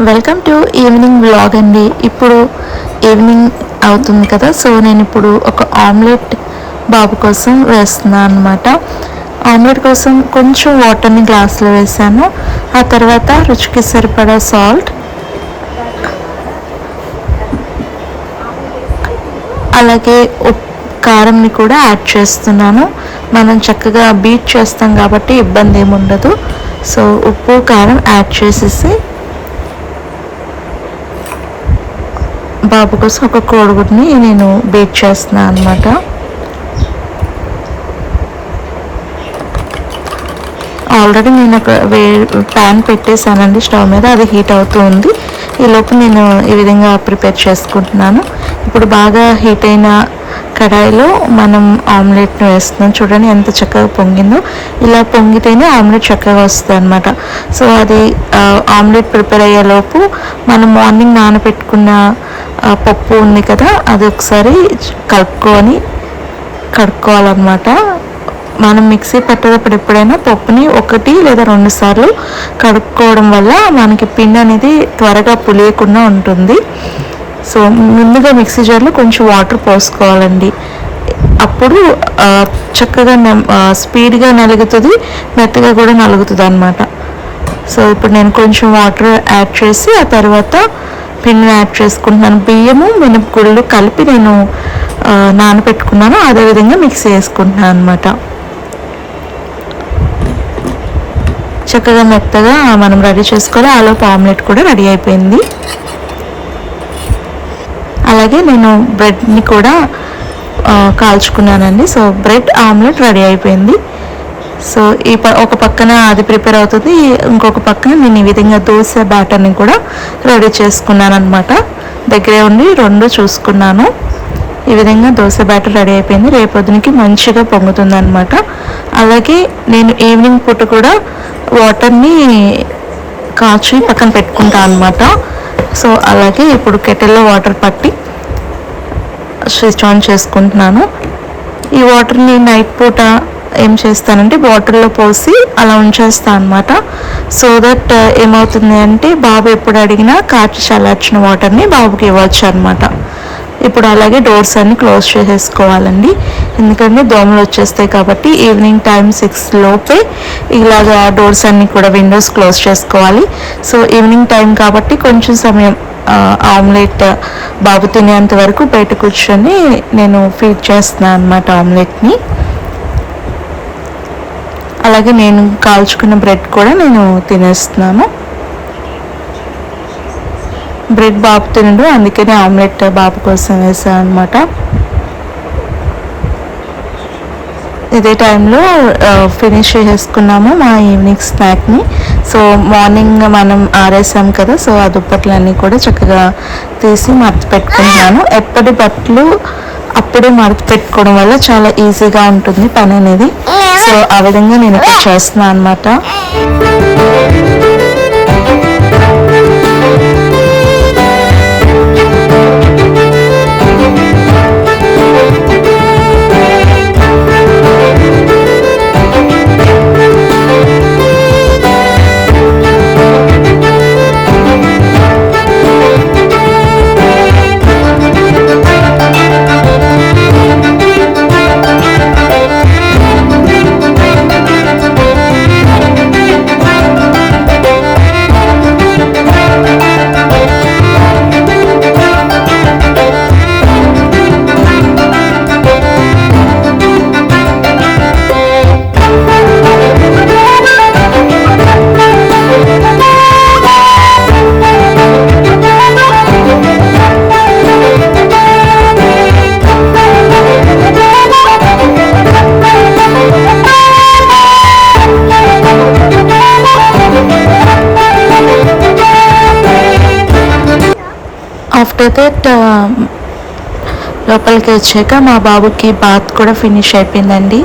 Welcome to evening vlog అండి. ఇప్పుడు evening అవుతుంది కదా, సో నేను ఇప్పుడు ఒక ఆమ్లెట్ బాబు కోసం వేస్తున్నాను అనమాట. ఆమ్లెట్ కోసం కొంచెం వాటర్ని గ్లాస్లో వేసాను. ఆ తర్వాత రుచికి సరిపడా సాల్ట్, అలాగే కారంని కూడా యాడ్ చేస్తున్నాను. మనం చక్కగా బీట్ చేస్తాం కాబట్టి ఇబ్బంది ఏమి ఉండదు. సో ఉప్పు కారం యాడ్ చేసేసి బాబు కోసం ఒక కోడిగుడ్ని నేను బీట్ చేస్తున్నాను అనమాట. ఆల్రెడీ నేను ఒక ప్యాన్ పెట్టేశానండి స్టవ్ మీద, అది హీట్ అవుతూ ఉంది. ఈలోపు నేను ఈ విధంగా ప్రిపేర్ చేసుకుంటున్నాను. ఇప్పుడు బాగా హీట్ అయిన కడాయిలో మనం ఆమ్లెట్ని వేస్తున్నాం. చూడండి ఎంత చక్కగా పొంగిందో. ఇలా పొంగితేనే ఆమ్లెట్ చక్కగా వస్తుంది అనమాట. సో అది ఆమ్లెట్ ప్రిపేర్ అయ్యేలోపు మనం మార్నింగ్ నానబెట్టుకున్న పప్పు ఉంది కదా, అది ఒకసారి కడుక్కోవాలన్నమాట. మనం మిక్సీ పట్టేటప్పుడు ఎప్పుడైనా పప్పుని 1 లేదా 2 సార్లు కడుక్కోవడం వల్ల మనకి పిండి అనేది త్వరగా పులియకుండా ఉంటుంది. సో ముందుగా మిక్సీ జార్లో కొంచెం వాటర్ పోసుకోవాలండి. అప్పుడు చక్కగా స్పీడ్గా నలుగుతుంది, మెత్తగా కూడా నలుగుతుంది అనమాట. సో ఇప్పుడు నేను కొంచెం వాటర్ యాడ్ చేసి ఆ తర్వాత పిండిని యాడ్ చేసుకుంటున్నాను. బియ్యము మినపగుళ్ళు కలిపి నేను నానబెట్టుకున్నాను, అదేవిధంగా మిక్సీ వేసుకుంటున్నాను అనమాట. చక్కగా మెత్తగా మనం రెడీ చేసుకోవాలి. ఆలోపు ఆమ్లెట్ కూడా రెడీ అయిపోయింది. అలాగే నేను బ్రెడ్ని కూడా కాల్చుకున్నానండి. సో బ్రెడ్ ఆమ్లెట్ రెడీ అయిపోయింది. సో ఒక పక్కన అది ప్రిపేర్ అవుతుంది, ఇంకొక పక్కన నేను ఈ విధంగా దోశ బ్యాటర్ని కూడా రెడీ చేసుకున్నాను అనమాట. దగ్గరే ఉండి 2 చూసుకున్నాను. ఈ విధంగా దోశ బ్యాటర్ రెడీ అయిపోయింది. రేపొద్దునికి మంచిగా పొంగుతుంది అనమాట. అలాగే నేను ఈవినింగ్ పూట కూడా వాటర్ని కాచి పక్కన పెట్టుకుంటాను అనమాట. సో అలాగే ఇప్పుడు కెటిల్లో వాటర్ పట్టి స్విచ్ ఆన్ చేసుకుంటున్నాను. ఈ వాటర్ని నైట్ పూట ఏం చేస్తానంటే బాటిల్లో పోసి అలా ఉంచేస్తాను అనమాట. సో దట్ ఏమవుతుంది అంటే బాబు ఎప్పుడు అడిగినా కాచి చల్లార్చిన వాటర్ని బాబుకి ఇవ్వచ్చు అనమాట. ఇప్పుడు అలాగే డోర్స్ అన్ని క్లోజ్ చేసేసుకోవాలండి, ఎందుకంటే దోమలు వచ్చేస్తాయి కాబట్టి. ఈవినింగ్ టైం 6 లోపే ఇలాగా డోర్స్ అన్ని కూడా విండోస్ క్లోజ్ చేసుకోవాలి. సో ఈవినింగ్ టైం కాబట్టి కొంచెం సమయం ఆమ్లెట్ బాబు తినేంత వరకు బయట కూర్చొని నేను ఫీడ్ చేస్తున్నాను అనమాట ఆమ్లెట్ని. అలాగే నేను కాల్చుకున్న బ్రెడ్ కూడా నేను తినేస్తున్నాను. బ్రెడ్ బాబు తినడు, అందుకనే ఆమ్లెట్ బాబు కోసం వేసాను అనమాట. ఇదే టైంలో ఫినిష్ చేసుకున్నాము మా ఈవినింగ్ స్నాక్ని. సో మార్నింగ్ మనం ఆరేసాం కదా, సో ఆ దుప్పట్లన్నీ కూడా చక్కగా తీసి మడత పెట్టుకుంటున్నాను. ఎప్పటి బట్టలు అప్పుడే మడత పెట్టుకోవడం వల్ల చాలా ఈజీగా ఉంటుంది పని అనేది. సో ఆ విధంగా నేను ఇక్కడ చేస్తున్నాను అనమాట. ఆఫ్టర్ దట్ లోపలికి వచ్చాక మా బాబుకి బాత్ కూడా ఫినిష్ అయిపోయిందండి.